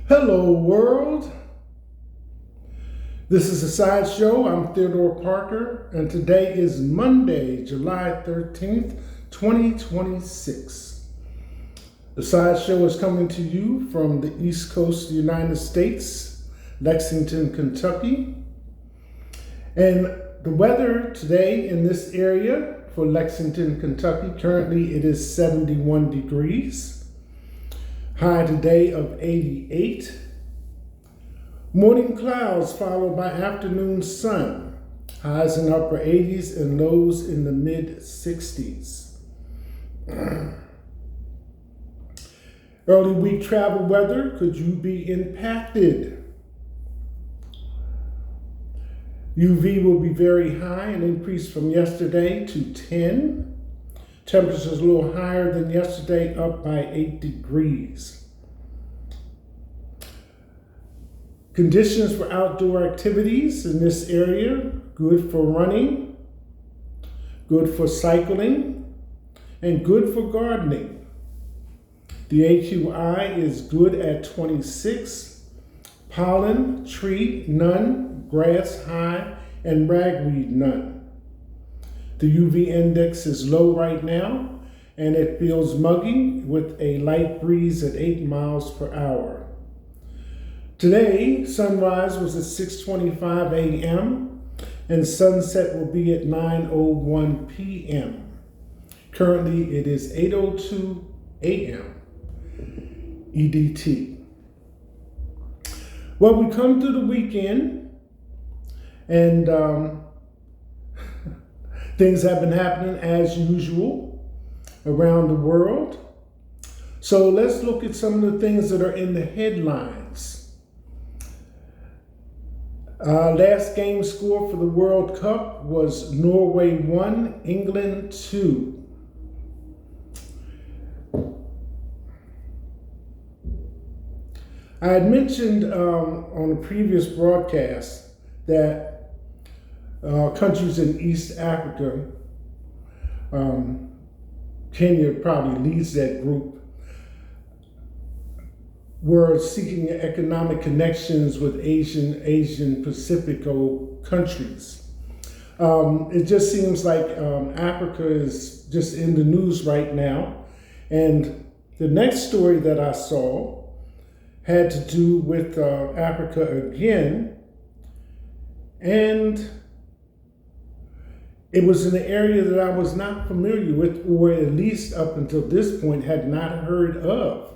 Hello, world. This is a sideshow. I'm Theodore Parker, and today is Monday, July 13th, 2026. The sideshow is coming to you from the East Coast of the United States, Lexington, Kentucky. And the weather today in this area for Lexington, Kentucky, currently it is 71 degrees. High today of 88. Morning clouds followed by afternoon sun. Highs in upper 80s and lows in the mid 60s. Early week travel weather, could you be impacted? UV will be very high, an increase from yesterday to 10. Temperatures a little higher than yesterday, up by 8 degrees. Conditions for outdoor activities in this area, good for running, good for cycling, and good for gardening. The AQI is good at 26. Pollen, tree, none. Grass, high, and ragweed, none. The UV index is low right now, and it feels muggy with a light breeze at 8 miles per hour. Today, sunrise was at 6:25 a.m., and sunset will be at 9:01 p.m. Currently, it is 8:02 a.m. EDT. Well, we come to the weekend, and things have been happening as usual around the world. So let's look at some of the things that are in the headlines. Last game score for the World Cup was Norway 1, England 2. I had mentioned on a previous broadcast that countries in East Africa, Kenya probably leads that group, were seeking economic connections with Asian Pacifico countries. It just seems like Africa is just in the news right now. And the next story that I saw had to do with Africa again. And it was in an area that I was not familiar with, or at least up until this point had not heard of.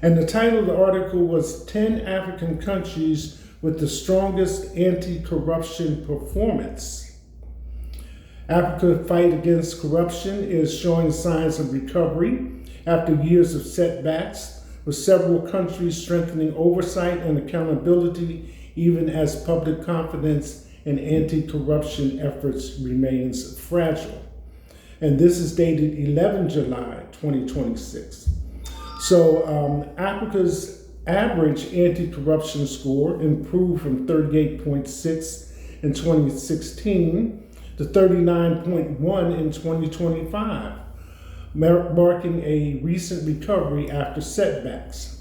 And the title of the article was 10 African Countries with the Strongest Anti-Corruption Performance. Africa's fight against corruption is showing signs of recovery after years of setbacks, with several countries strengthening oversight and accountability, even as public confidence and anti-corruption efforts remains fragile. And this is dated 11 July 2026. So Africa's average anti-corruption score improved from 38.6 in 2016 to 39.1 in 2025, marking a recent recovery after setbacks.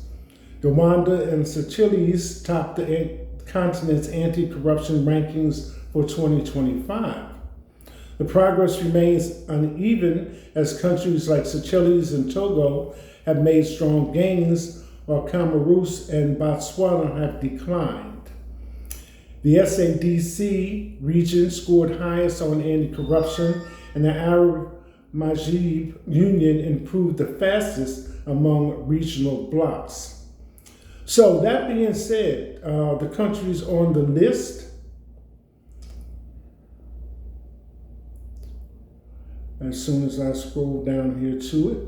Rwanda and Seychelles topped the continent's anti-corruption rankings for 2025. The progress remains uneven as countries like Seychelles and Togo have made strong gains, while Comoros and Botswana have declined. The SADC region scored highest on anti-corruption, and the Arab Maghreb Union improved the fastest among regional blocs. So that being said, the countries on the list, as soon as I scroll down here to it,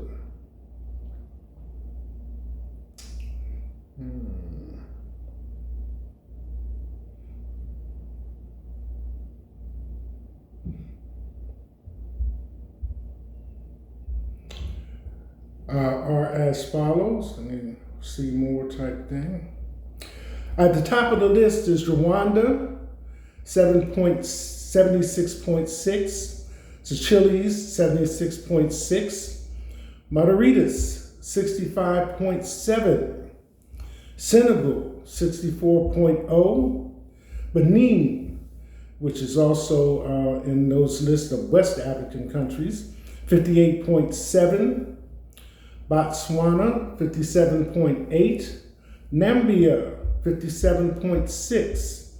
are as follows. Let me see more type thing. At the top of the list is Rwanda, 76.6, Seychelles, 76.6, Mauritius, 65.7, Senegal, 64.0. Benin, which is also in those lists of West African countries, 58.7. Botswana, 57.8. Namibia, 57.6.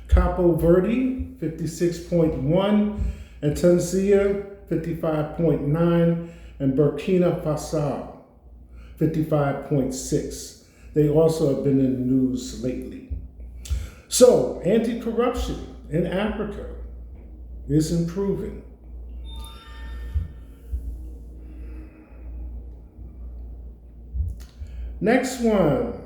Capo Verde, 56.1. And Tanzania, 55.9. And Burkina Faso, 55.6. They also have been in the news lately. So, anti-corruption in Africa is improving. Next one.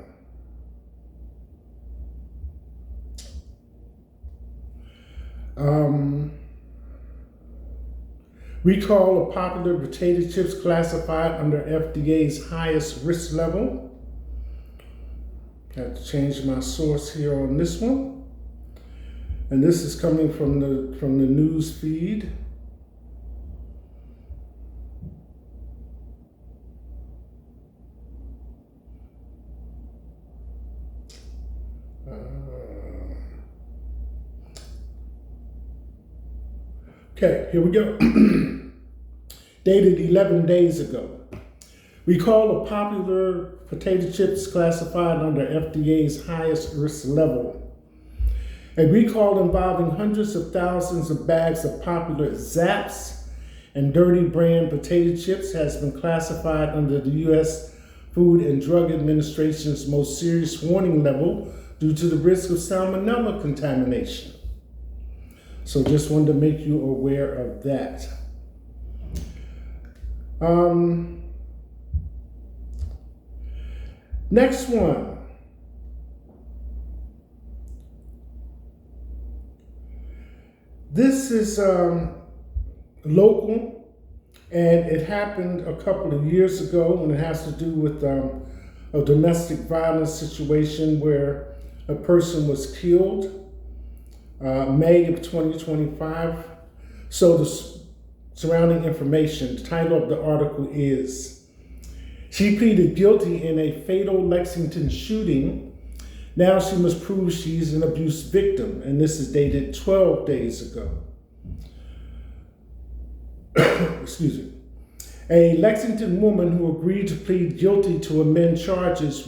Recall of popular potato chips classified under FDA's highest risk level. Got to change my source here on this one. And this is coming from the news feed. Okay, here we go. Dated 11 days ago. Recall of popular potato chips classified under FDA's highest risk level. A recall involving hundreds of thousands of bags of popular Zapp's and Dirty brand potato chips has been classified under the U.S. Food and Drug Administration's most serious warning level due to the risk of salmonella contamination. So just wanted to make you aware of that. Next one. This is local, and it happened a couple of years ago, and it has to do with a domestic violence situation where a person was killed. May of 2025. So the surrounding information, the title of the article is, she pleaded guilty in a fatal Lexington shooting. Now she must prove she's an abuse victim, and this is dated 12 days ago. Excuse me. A Lexington woman who agreed to plead guilty to amended charges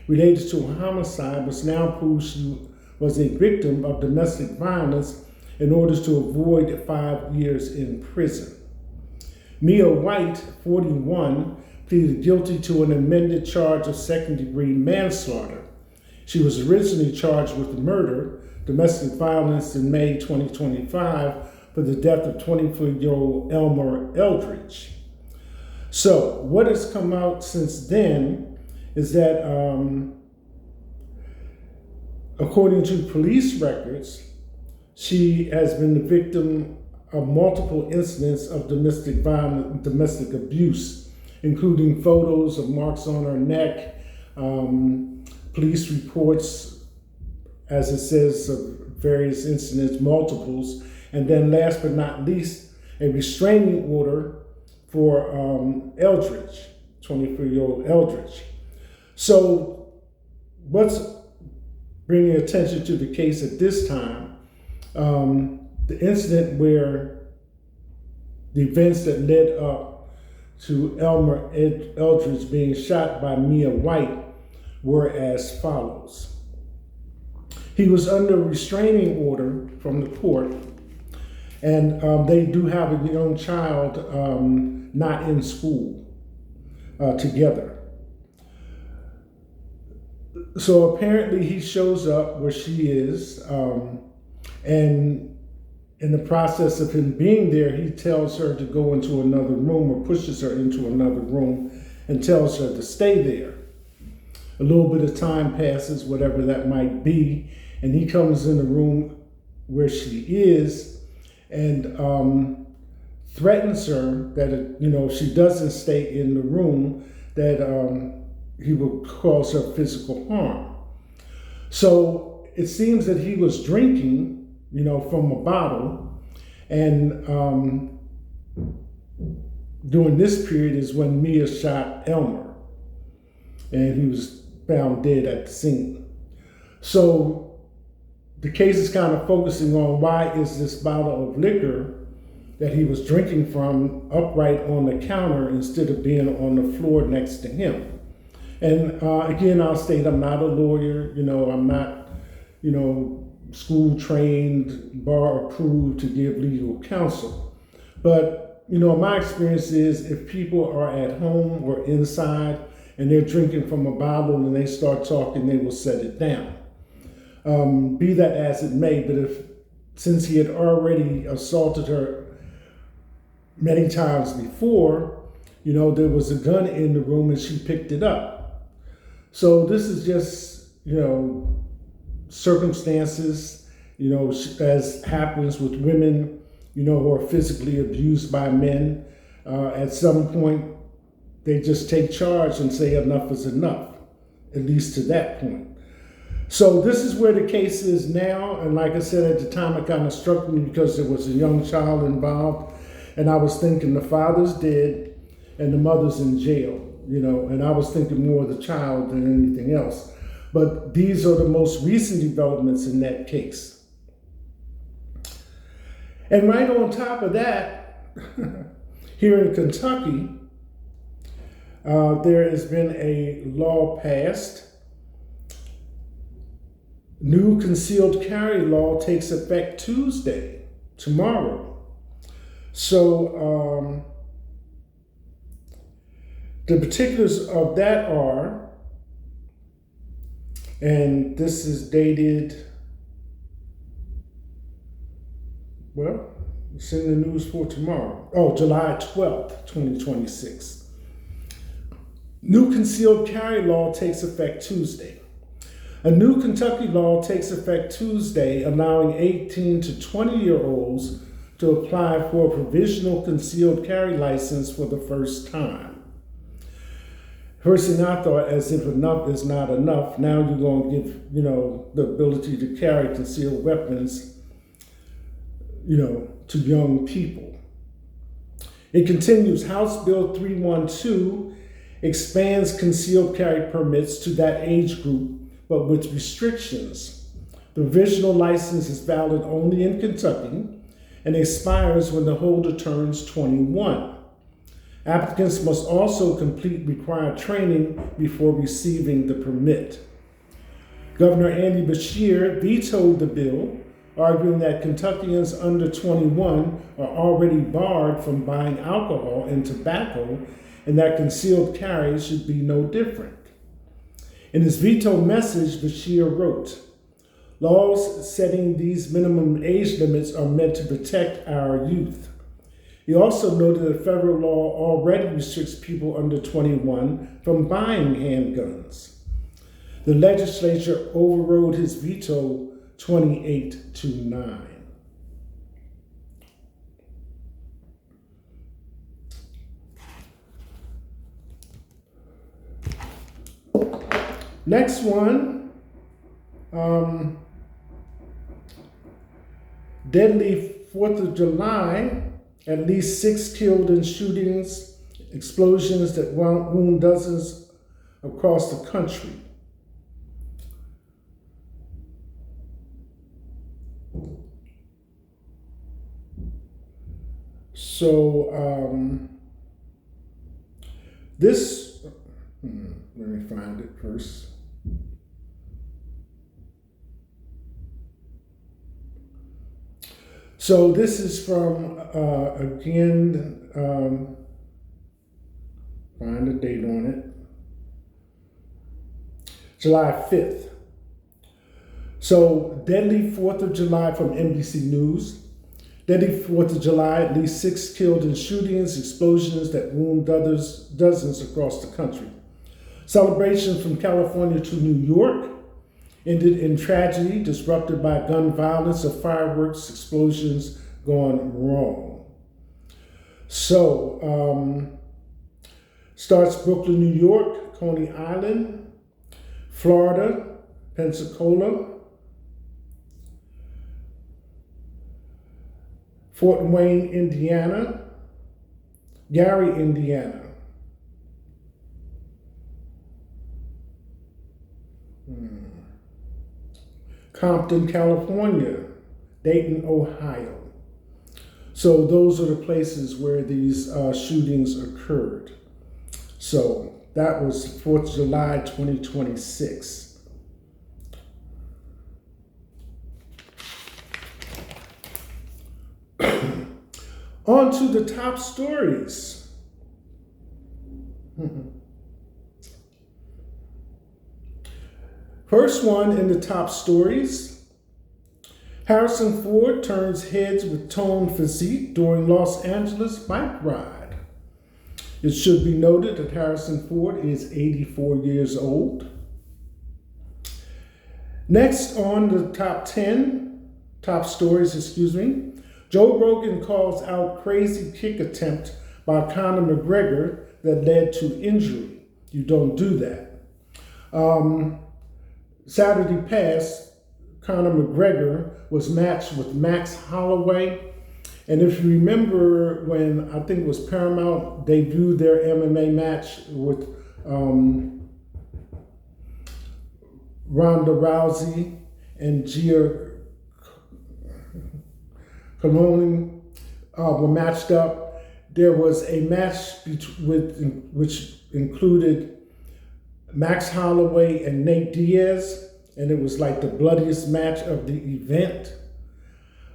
related to a homicide must now prove she was a victim of domestic violence in order to avoid 5 years in prison. Mia White, 41, pleaded guilty to an amended charge of second-degree manslaughter. She was originally charged with murder, domestic violence in May 2025 for the death of 24-year-old Elmer Eldridge. So what has come out since then is that according to police records, she has been the victim of multiple incidents of domestic violence, domestic abuse, including photos of marks on her neck, police reports, as it says, of various incidents, multiples, and then last but not least, a restraining order for Eldridge, 24-year-old Eldridge. So what's bringing attention to the case at this time, the incident where the events that led up to Elmer Eldridge being shot by Mia White were as follows. He was under a restraining order from the court, and they do have a young child not in school together. So apparently he shows up where she is, and in the process of him being there, he tells her to go into another room or pushes her into another room and tells her to stay there. A little bit of time passes, whatever that might be, and he comes in the room where she is and threatens her that if she doesn't stay in the room, that he will cause her physical harm. So it seems that he was drinking, from a bottle, and during this period is when Mia shot Elmer. and he was found dead at the scene. So the case is kind of focusing on why is this bottle of liquor that he was drinking from upright on the counter instead of being on the floor next to him. And again, I'll state I'm not a lawyer, I'm not, school trained, bar approved to give legal counsel. But, my experience is if people are at home or inside and they're drinking from a bottle and they start talking, they will set it down. Be that as it may, but since he had already assaulted her many times before, there was a gun in the room and she picked it up. So this is just, circumstances, as happens with women, who are physically abused by men. At some point, they just take charge and say enough is enough, at least to that point. So this is where the case is now. And like I said, at the time, it kind of struck me because there was a young child involved. And I was thinking the father's dead and the mother's in jail, and I was thinking more of the child than anything else. But these are the most recent developments in that case. And right on top of that, here in Kentucky, there has been a law passed. New concealed carry law takes effect Tuesday, tomorrow. So the particulars of that are, and this is dated, it's in the news for tomorrow. July 12th, 2026. New concealed carry law takes effect Tuesday. A new Kentucky law takes effect Tuesday, allowing 18 to 20-year-olds to apply for a provisional concealed carry license for the first time. First thing I thought, as if enough is not enough, now you're going to give, the ability to carry concealed weapons, to young people. It continues, House Bill 312 expands concealed carry permits to that age group, but with restrictions. The provisional license is valid only in Kentucky and expires when the holder turns 21. Applicants must also complete required training before receiving the permit. Governor Andy Beshear vetoed the bill, arguing that Kentuckians under 21 are already barred from buying alcohol and tobacco, and that concealed carry should be no different. In his veto message, Beshear wrote, "Laws setting these minimum age limits are meant to protect our youth." He also noted that federal law already restricts people under 21 from buying handguns. The legislature overrode his veto 28-9. Next one, deadly 4th of July, at least 6 killed in shootings, explosions that wound dozens across the country. So this, let me find it first. So this is from, again, find the date on it, July 5th. So deadly 4th of July from NBC News. Deadly 4th of July, at least 6 killed in shootings, explosions that wound dozens across the country. Celebrations from California to New York ended in tragedy, disrupted by gun violence or fireworks explosions gone wrong. So, starts Brooklyn, New York, Coney Island, Florida, Pensacola, Fort Wayne, Indiana, Gary, Indiana, Compton, California, Dayton, Ohio. So those are the places where these shootings occurred. So that was 4th of July, 2026. On to the top stories. First one in the top stories. Harrison Ford turns heads with toned physique during Los Angeles bike ride. It should be noted that Harrison Ford is 84 years old. Next on the top stories, Joe Rogan calls out crazy kick attempt by Conor McGregor that led to injury. You don't do that. Saturday past, Conor McGregor was matched with Max Holloway. And if you remember when, I think it was Paramount, debuted their MMA match with Ronda Rousey and Gia Colon were matched up. There was a match which included Max Holloway and Nate Diaz, and it was like the bloodiest match of the event.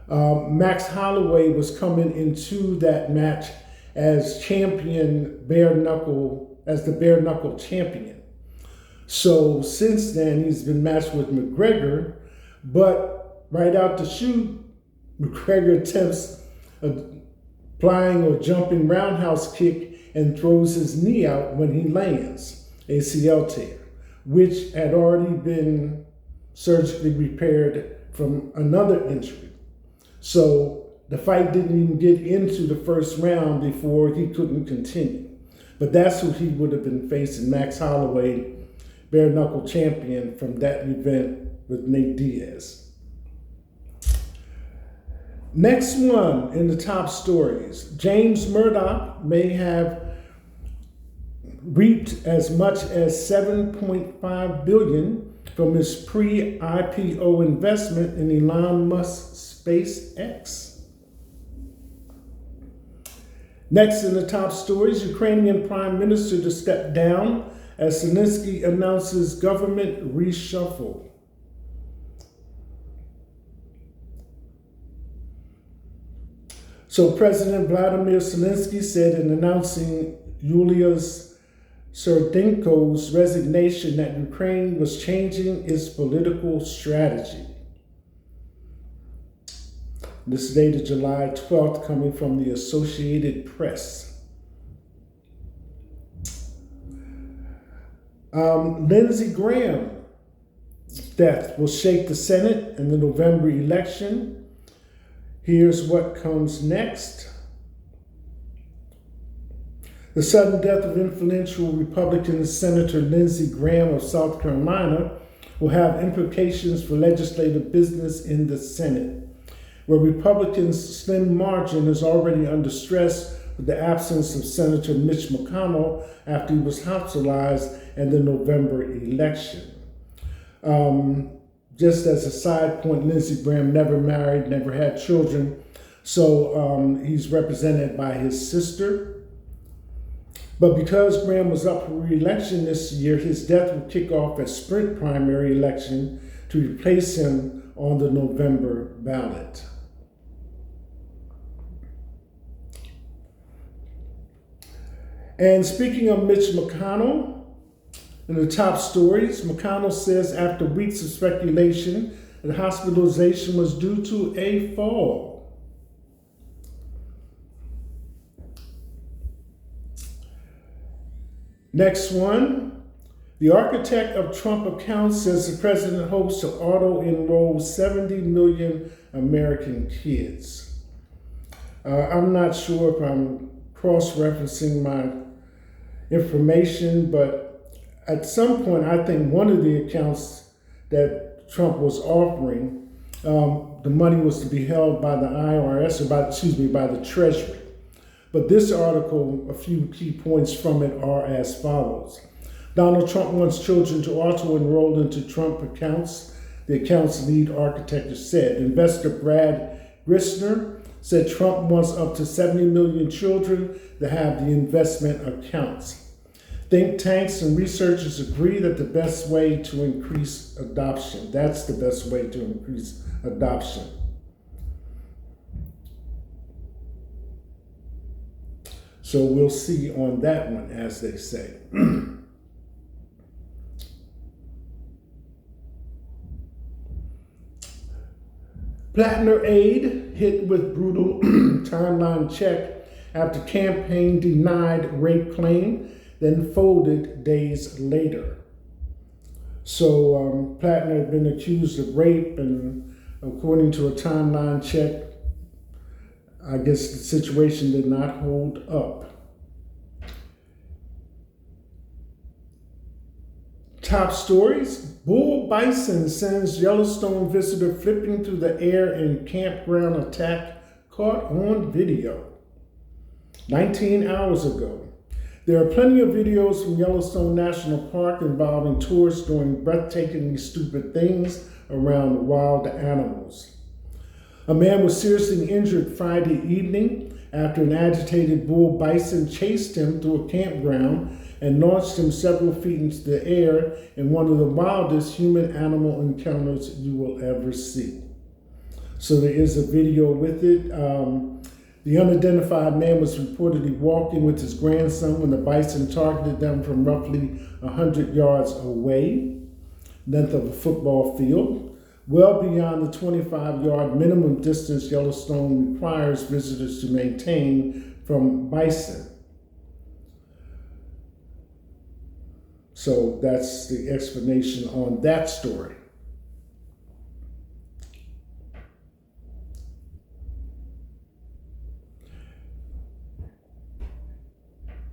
Max Holloway was coming into that match as the bare knuckle champion. So since then, he's been matched with McGregor, but right out the chute, McGregor attempts a flying or jumping roundhouse kick and throws his knee out when he lands, ACL tear, which had already been surgically repaired from another injury. So the fight didn't even get into the first round before he couldn't continue. But that's who he would have been facing, Max Holloway, bare knuckle champion from that event with Nate Diaz. Next one in the top stories. James Murdoch may have reaped as much as $7.5 billion from his pre-IPO investment in Elon Musk's SpaceX. Next in the top stories, Ukrainian Prime Minister to step down as Zelensky announces government reshuffle. So President Vladimir Zelensky said in announcing Yulia Serdenko's resignation that Ukraine was changing its political strategy. This is dated July 12th, coming from the Associated Press. Lindsey Graham's death will shake the Senate in the November election. Here's what comes next. The sudden death of influential Republican Senator Lindsey Graham of South Carolina will have implications for legislative business in the Senate, where Republicans' slim margin is already under stress with the absence of Senator Mitch McConnell after he was hospitalized in the November election. Just as a side point, Lindsey Graham never married, never had children, so he's represented by his sister. But because Graham was up for re-election this year, his death will kick off a sprint primary election to replace him on the November ballot. And speaking of Mitch McConnell, in the top stories, McConnell says after weeks of speculation that hospitalization was due to a fall. Next one, the architect of Trump accounts says the president hopes to auto-enroll 70 million American kids. I'm not sure if I'm cross-referencing my information, but at some point, I think one of the accounts that Trump was offering, the money was to be held by the IRS, or by the Treasury. But this article, a few key points from it are as follows. Donald Trump wants children to auto-enroll into Trump accounts the account's lead architect said. Investor Brad Grissner said Trump wants up to 70 million children to have the investment accounts. Think tanks and researchers agree that the best way to increase adoption. That's the best way to increase adoption. So we'll see on that one, as they say. Plattner aide hit with brutal timeline check after campaign denied rape claim, then folded days later. So Plattner had been accused of rape, and according to a timeline check, I guess the situation did not hold up. Top stories. Bull bison sends Yellowstone visitor flipping through the air in campground attack caught on video. 19 hours ago. There are plenty of videos from Yellowstone National Park involving tourists doing breathtakingly stupid things around wild animals. A man was seriously injured Friday evening after an agitated bull bison chased him through a campground and launched him several feet into the air in one of the wildest human-animal encounters you will ever see. So there is a video with it. The unidentified man was reportedly walking with his grandson when the bison targeted them from roughly 100 yards away, length of a football field, well beyond the 25-yard minimum distance Yellowstone requires visitors to maintain from bison. So that's the explanation on that story.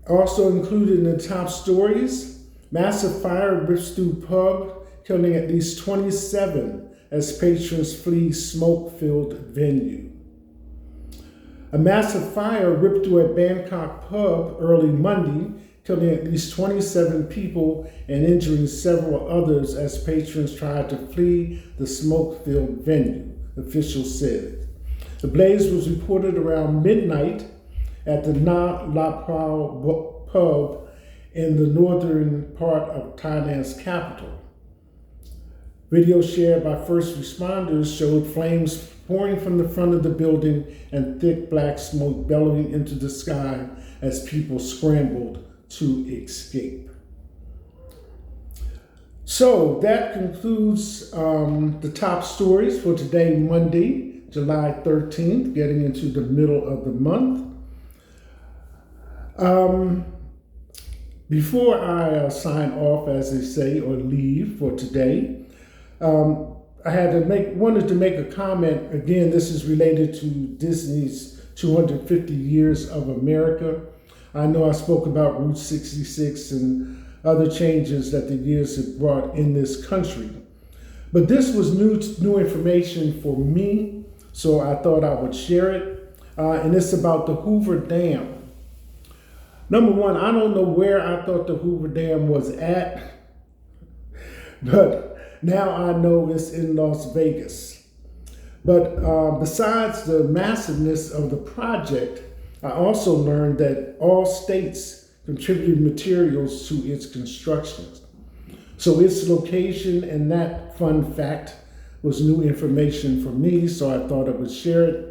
Also included in the top stories, massive fire rips through pub, killing at least 27 as patrons flee smoke-filled venue. A massive fire ripped through a Bangkok pub early Monday, killing at least 27 people and injuring several others as patrons tried to flee the smoke-filled venue, officials said. The blaze was reported around midnight at the Na La Prao pub in the northern part of Thailand's capital. Video shared by first responders showed flames pouring from the front of the building and thick black smoke bellowing into the sky as people scrambled to escape. So that concludes the top stories for today, Monday, July 13th, getting into the middle of the month. Before I sign off, as they say, or leave for today, I wanted to make a comment. Again, this is related to Disney's 250 Years of America. I know I spoke about Route 66 and other changes that the years have brought in this country. But this was new information for me, so I thought I would share it. And it's about the Hoover Dam. Number one, I don't know where I thought the Hoover Dam was at, but now I know it's in Las Vegas. But besides the massiveness of the project, I also learned that all states contributed materials to its construction. So its location and that fun fact was new information for me, so I thought I would share it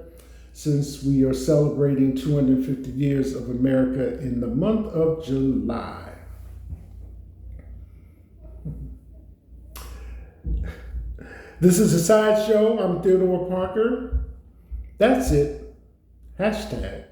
since we are celebrating 250 years of America in the month of July. This is a sideshow. I'm Theodore Parker. That's it. Hashtag